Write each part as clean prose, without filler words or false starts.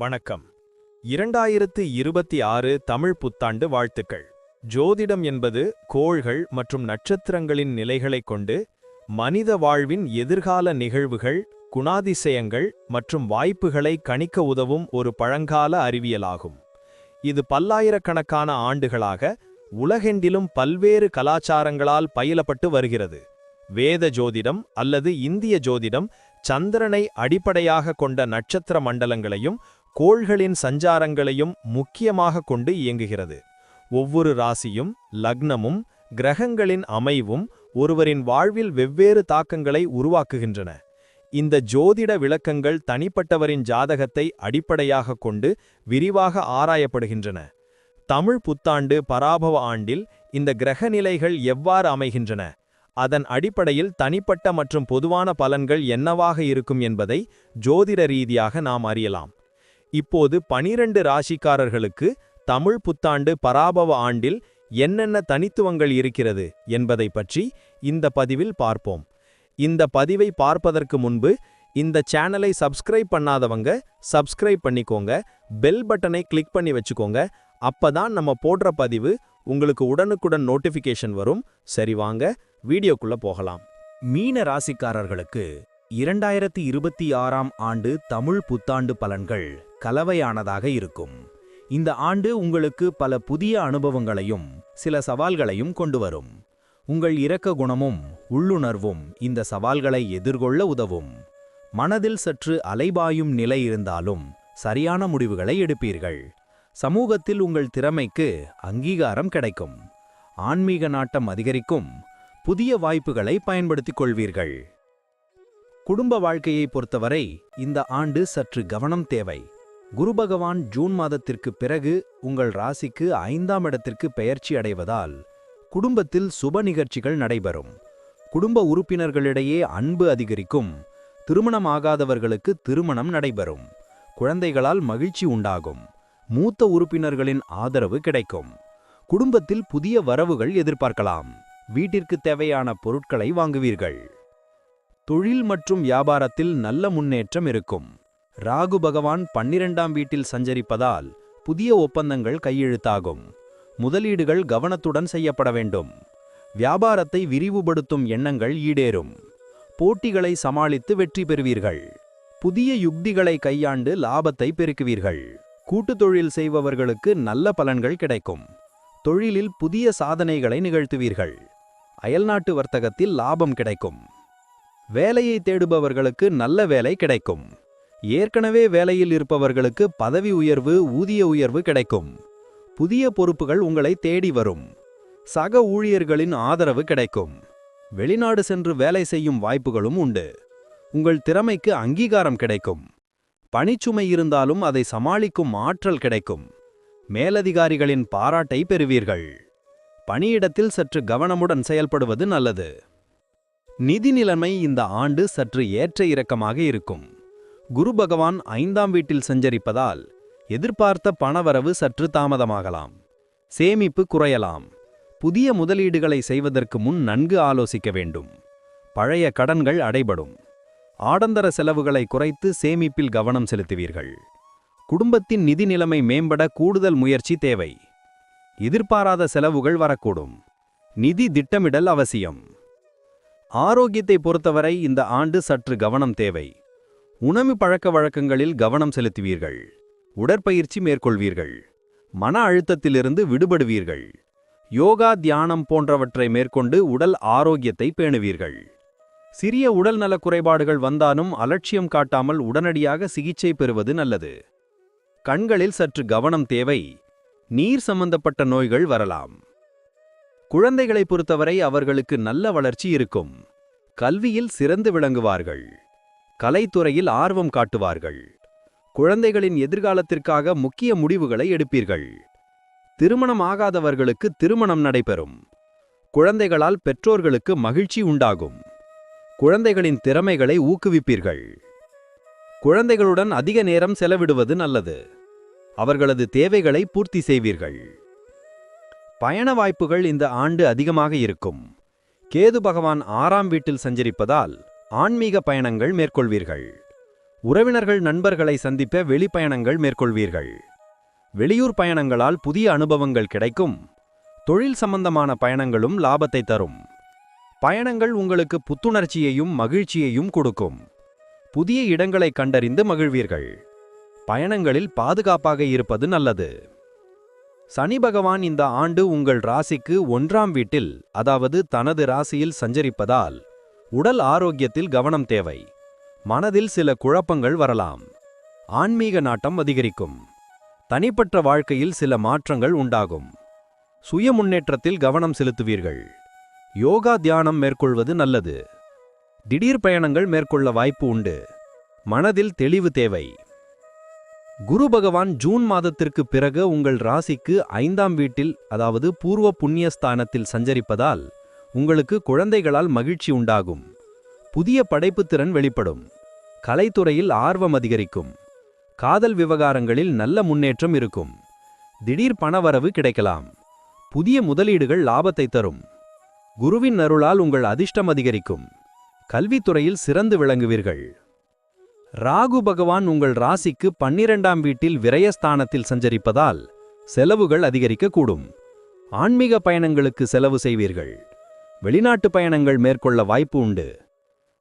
வணக்கம். 2026 தமிழ் புத்தாண்டு வாழ்த்துக்கள். ஜோதிடம் என்பது கோள்கள் மற்றும் நட்சத்திரங்களின் நிலைகளைக் கொண்டு மனித வாழ்வின் எதிர்கால நிகழ்வுகள், குணாதிசயங்கள் மற்றும் வாய்ப்புகளை கணிக்க உதவும் ஒரு பழங்கால அறிவியலாகும். இது பல்லாயிரக்கணக்கான ஆண்டுகளாக உலகெங்கிலும் பல்வேறு கலாச்சாரங்களால் பயிலப்பட்டு வருகிறது. வேத ஜோதிடம் அல்லது இந்திய ஜோதிடம் சந்திரனை அடிப்படையாக கொண்ட நட்சத்திர மண்டலங்களையும் கோள்களின் சஞ்சாரங்களையும் முக்கியமாக கொண்டு இயங்குகிறது. ஒவ்வொரு ராசியும் லக்னமும் கிரகங்களின் அமைவும் ஒருவரின் வாழ்வில் வெவ்வேறு தாக்கங்களை உருவாக்குகின்றன. இந்த ஜோதிட விளக்கங்கள் தனிப்பட்டவரின் ஜாதகத்தை அடிப்படையாக கொண்டு விரிவாக ஆராயப்படுகின்றன. தமிழ் புத்தாண்டு பராபவ ஆண்டில் இந்த கிரகநிலைகள் எவ்வாறு அமைகின்றன, அதன் அடிப்படையில் தனிப்பட்ட மற்றும் பொதுவான பலன்கள் என்னவாக இருக்கும் என்பதை ஜோதிட ரீதியாக நாம் அறியலாம். இப்போது 12 ராசிக்காரர்களுக்கு தமிழ் புத்தாண்டு பராபவ ஆண்டில் என்னென்ன தனித்துவங்கள் இருக்கிறது என்பதை பற்றி இந்த பதிவில் பார்ப்போம். இந்த பதிவை பார்ப்பதற்கு முன்பு இந்த சேனலை சப்ஸ்கிரைப் பண்ணாதவங்க சப்ஸ்கிரைப் பண்ணிக்கோங்க, பெல் பட்டனை கிளிக் பண்ணி வச்சுக்கோங்க. அப்பதான் நம்ம போடுற பதிவு உங்களுக்கு உடனுக்குடன் நோட்டிஃபிகேஷன் வரும். சரி, வாங்க வீடியோக்குள்ள போகலாம். மீன ராசிக்காரர்களுக்கு 2026ஆம் ஆண்டு தமிழ் புத்தாண்டு பலன்கள் கலவையானதாக இருக்கும். இந்த ஆண்டு உங்களுக்கு பல புதிய அனுபவங்களையும் சில சவால்களையும் கொண்டு வரும். உங்கள் இரக்க குணமும் உள்ளுணர்வும் இந்த சவால்களை எதிர்கொள்ள உதவும். மனதில் சற்று அலைபாயும் நிலை இருந்தாலும் சரியான முடிவுகளை எடுப்பீர்கள். சமூகத்தில் உங்கள் திறமைக்கு அங்கீகாரம் கிடைக்கும். ஆன்மீக நாட்டம் அதிகரிக்கும். புதிய வாய்ப்புகளை பயன்படுத்திக் கொள்வீர்கள். குடும்ப வாழ்க்கையை பொறுத்தவரை இந்த ஆண்டு சற்று கவனம் தேவை. குரு பகவான் ஜூன் மாதத்திற்கு பிறகு உங்கள் ராசிக்கு 5ஆம் இடத்திற்கு பெயர்ச்சி அடைவதால் குடும்பத்தில் சுப நிகழ்ச்சிகள் நடைபெறும். குடும்ப உறுப்பினர்களிடையே அன்பு அதிகரிக்கும். திருமணமாகாதவர்களுக்கு திருமணம் நடைபெறும். குழந்தைகளால் மகிழ்ச்சி உண்டாகும். மூத்த உறுப்பினர்களின் ஆதரவு கிடைக்கும். குடும்பத்தில் புதிய வரவுகள் எதிர்பார்க்கலாம். வீட்டிற்கு தேவையான பொருட்களை வாங்குவீர்கள். தொழில் மற்றும் வியாபாரத்தில் நல்ல முன்னேற்றம் இருக்கும். ராகு பகவான் 12ஆம் வீட்டில் சஞ்சரிப்பதால் புதிய ஒப்பந்தங்கள் கையெழுத்தாகும். முதலீடுகள் கவனத்துடன் செய்யப்பட வேண்டும். வியாபாரத்தை விரிவுபடுத்தும் எண்ணங்கள் ஈடேறும். போட்டிகளை சமாளித்து வெற்றி பெறுவீர்கள். புதிய யுக்திகளை கையாண்டு லாபத்தை பெருக்குவீர்கள். கூட்டுத் தொழில் செய்பவர்களுக்கு நல்ல பலன்கள் கிடைக்கும். தொழிலில் புதிய சாதனைகளை நிகழ்த்துவீர்கள். அயல்நாட்டு வர்த்தகத்தில் லாபம் கிடைக்கும். வேலையை தேடுபவர்களுக்கு நல்ல வேலை கிடைக்கும். ஏற்கனவே வேலையில் இருப்பவர்களுக்கு பதவி உயர்வு, ஊதிய உயர்வு கிடைக்கும். புதிய பொறுப்புகள் உங்களை தேடி வரும். சக ஊழியர்களின் ஆதரவு கிடைக்கும். வெளிநாடு சென்று வேலை செய்யும் வாய்ப்புகளும் உண்டு. உங்கள் திறமைக்கு அங்கீகாரம் கிடைக்கும். பணிச்சுமை இருந்தாலும் அதை சமாளிக்கும் ஆற்றல் கிடைக்கும். மேலதிகாரிகளின் பாராட்டை பெறுவீர்கள். பணியிடத்தில் சற்று கவனமுடன் செயல்படுவது நல்லது. நிதி நிலைமை இந்த ஆண்டு சற்று ஏற்ற இறக்கமாக இருக்கும். குரு பகவான் 5ஆம் வீட்டில் சஞ்சரிப்பதால் எதிர்பார்த்த பணவரவு சற்று தாமதமாகலாம். சேமிப்பு குறையலாம். புதிய முதலீடுகளை செய்வதற்கு முன் நன்கு ஆலோசிக்க வேண்டும். பழைய கடன்கள் அடைபடும். ஆடம்பர செலவுகளை குறைத்து சேமிப்பில் கவனம் செலுத்துவீர்கள். குடும்பத்தின் நிதி நிலைமை மேம்பட கூடுதல் முயற்சி தேவை. எதிர்பாராத செலவுகள் வரக்கூடும். நிதி திட்டமிடல் அவசியம். ஆரோக்கியத்தை பொறுத்தவரை இந்த ஆண்டு சற்று கவனம் தேவை. உணவு பழக்க வழக்கங்களில் கவனம் செலுத்துவீர்கள். உடற்பயிற்சி மேற்கொள்வீர்கள். மன அழுத்தத்திலிருந்து விடுபடுவீர்கள். யோகா, தியானம் போன்றவற்றை மேற்கொண்டு உடல் ஆரோக்கியத்தை பேணுவீர்கள். சிறிய உடல்நல குறைபாடுகள் வந்தாலும் அலட்சியம் காட்டாமல் உடனடியாக சிகிச்சை பெறுவது நல்லது. கண்களில் சற்று கவனம் தேவை. நீர் சம்பந்தப்பட்ட நோய்கள் வரலாம். குழந்தைகளை பொறுத்தவரை அவர்களுக்கு நல்ல வளர்ச்சி இருக்கும். கல்வியில் சிறந்து விளங்குவார்கள். கலைத்துறையில் ஆர்வம் காட்டுவார்கள். குழந்தைகளின் எதிர்காலத்திற்காக முக்கிய முடிவுகளை எடுப்பீர்கள். திருமணம் ஆகாதவர்களுக்கு திருமணம் நடைபெறும். குழந்தைகளால் பெற்றோர்களுக்கு மகிழ்ச்சி உண்டாகும். குழந்தைகளின் திறமைகளை ஊக்குவிப்பீர்கள். குழந்தைகளுடன் அதிக நேரம் செலவிடுவது நல்லது. அவர்களது தேவைகளை பூர்த்தி செய்வீர்கள். பயண வாய்ப்புகள் இந்த ஆண்டு அதிகமாக இருக்கும். கேது பகவான் 6ஆம் வீட்டில் சஞ்சரிப்பதால் ஆன்மீக பயணங்கள் மேற்கொள்வீர்கள். உறவினர்கள் நண்பர்களை சந்திப்ப வெளிப்பயணங்கள் மேற்கொள்வீர்கள். வெளியூர் பயணங்களால் புதிய அனுபவங்கள் கிடைக்கும். தொழில் சம்பந்தமான பயணங்களும் லாபத்தை தரும். பயணங்கள் உங்களுக்கு புத்துணர்ச்சியையும் மகிழ்ச்சியையும் கொடுக்கும். புதிய இடங்களை கண்டறிந்து மகிழ்வீர்கள். பயணங்களில் பாதுகாப்பாக இருப்பது நல்லது. சனி பகவான் இந்த ஆண்டு உங்கள் ராசிக்கு 1ஆம் வீட்டில், அதாவது தனது ராசியில் சஞ்சரிப்பதால் உடல் ஆரோக்கியத்தில் கவனம் தேவை. மனதில் சில குழப்பங்கள் வரலாம். ஆன்மீக நாட்டம் அதிகரிக்கும். தனிப்பட்ட வாழ்க்கையில் சில மாற்றங்கள் உண்டாகும். சுய முன்னேற்றத்தில் கவனம் செலுத்துவீர்கள். யோகா தியானம் மேற்கொள்வது நல்லது. திடீர் பயணங்கள் மேற்கொள்ள வாய்ப்பு உண்டு. மனதில் தெளிவு தேவை. குரு பகவான் ஜூன் மாதத்திற்கு பிறகு உங்கள் ராசிக்கு 5ஆம் வீட்டில், அதாவது பூர்வ புண்ணியஸ்தானத்தில் சஞ்சரிப்பதால் உங்களுக்கு குழந்தைகளால் மகிழ்ச்சி உண்டாகும். புதிய படைப்புத்திறன் வெளிப்படும். கலைத்துறையில் ஆர்வம் அதிகரிக்கும். காதல் விவகாரங்களில் நல்ல முன்னேற்றம் இருக்கும். திடீர் பணவரவு கிடைக்கலாம். புதிய முதலீடுகள் லாபத்தை தரும். குருவின் அருளால் உங்கள் அதிர்ஷ்டம் அதிகரிக்கும். கல்வித்துறையில் சிறந்து விளங்குவீர்கள். ராகு பகவான் உங்கள் ராசிக்கு 12ஆம் வீட்டில் விரயஸ்தானத்தில் சஞ்சரிப்பதால் செலவுகள் அதிகரிக்கக்கூடும். ஆன்மீக பயணங்களுக்கு செலவு செய்வீர்கள். வெளிநாட்டு பயணங்கள் மேற்கொள்ள வாய்ப்பு உண்டு.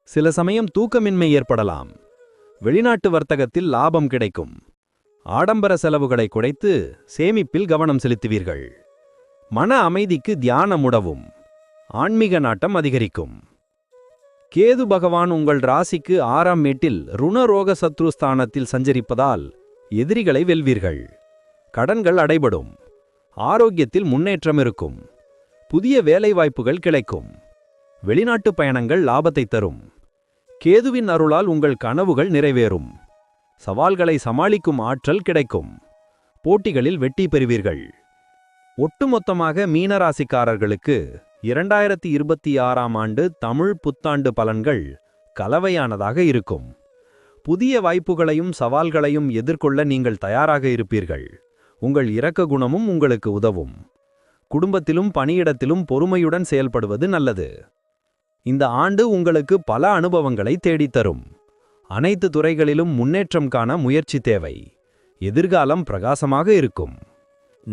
சில சமயம் தூக்கமின்மை ஏற்படலாம். வெளிநாட்டு வர்த்தகத்தில் லாபம் கிடைக்கும். ஆடம்பர செலவுகளை குறைத்து சேமிப்பில் கவனம் செலுத்துவீர்கள். மன அமைதிக்கு தியானம் உதவும். ஆன்மீக நாட்டம் அதிகரிக்கும். கேது பகவான் உங்கள் ராசிக்கு 6ஆம் வீட்டில் ருணரோக சத்ருஸ்தானத்தில் சஞ்சரிப்பதால் எதிரிகளை வெல்வீர்கள். கடன்கள் அடைபடும். ஆரோக்கியத்தில் முன்னேற்றம் இருக்கும். புதிய வேலைவாய்ப்புகள் கிடைக்கும். வெளிநாட்டு பயணங்கள் லாபத்தை தரும். கேதுவின் அருளால் உங்கள் கனவுகள் நிறைவேறும். சவால்களை சமாளிக்கும் ஆற்றல் கிடைக்கும். போட்டிகளில் வெற்றி பெறுவீர்கள். ஒட்டுமொத்தமாக மீனராசிக்காரர்களுக்கு 2026ஆம் ஆண்டு தமிழ் புத்தாண்டு பலன்கள் கலவையானதாக இருக்கும். புதிய வாய்ப்புகளையும் சவால்களையும் எதிர்கொள்ள நீங்கள் தயாராக இருப்பீர்கள். உங்கள் இரக்க குணமும் உங்களுக்கு உதவும். குடும்பத்திலும் பணியிடத்திலும் பொறுமையுடன் செயல்படுவது நல்லது. இந்த ஆண்டு உங்களுக்கு பல அனுபவங்களை தேடித்தரும். அனைத்து துறைகளிலும் முன்னேற்றம் காண முயற்சி தேவை. எதிர்காலம் பிரகாசமாக இருக்கும்.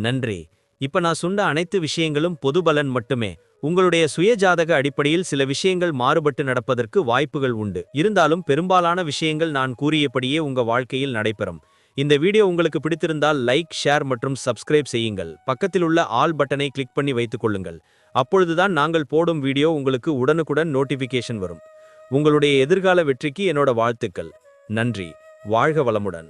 நன்றி. இப்ப நான் சொன்ன அனைத்து விஷயங்களும் பொது பலன் மட்டுமே. உங்களுடைய சுயஜாதக அடிப்படையில் சில விஷயங்கள் மாறுபட்டு நடப்பதற்கு வாய்ப்புகள் உண்டு. இருந்தாலும் பெரும்பாலான விஷயங்கள் நான் கூறியபடியே உங்க வாழ்க்கையில் நடைபெறும். இந்த வீடியோ உங்களுக்கு பிடித்திருந்தால் லைக், ஷேர் மற்றும் சப்ஸ்கிரைப் செய்யுங்கள். பக்கத்தில் உள்ள ஆல் பட்டனை கிளிக் பண்ணி வைத்துக் கொள்ளுங்கள். அப்பொழுதுதான் நாங்கள் போடும் வீடியோ உங்களுக்கு உடனுக்குடன் நோட்டிஃபிகேஷன் வரும். உங்களுடைய எதிர்கால வெற்றிக்கு என்னோட வாழ்த்துக்கள். நன்றி. வாழ்க வளமுடன்.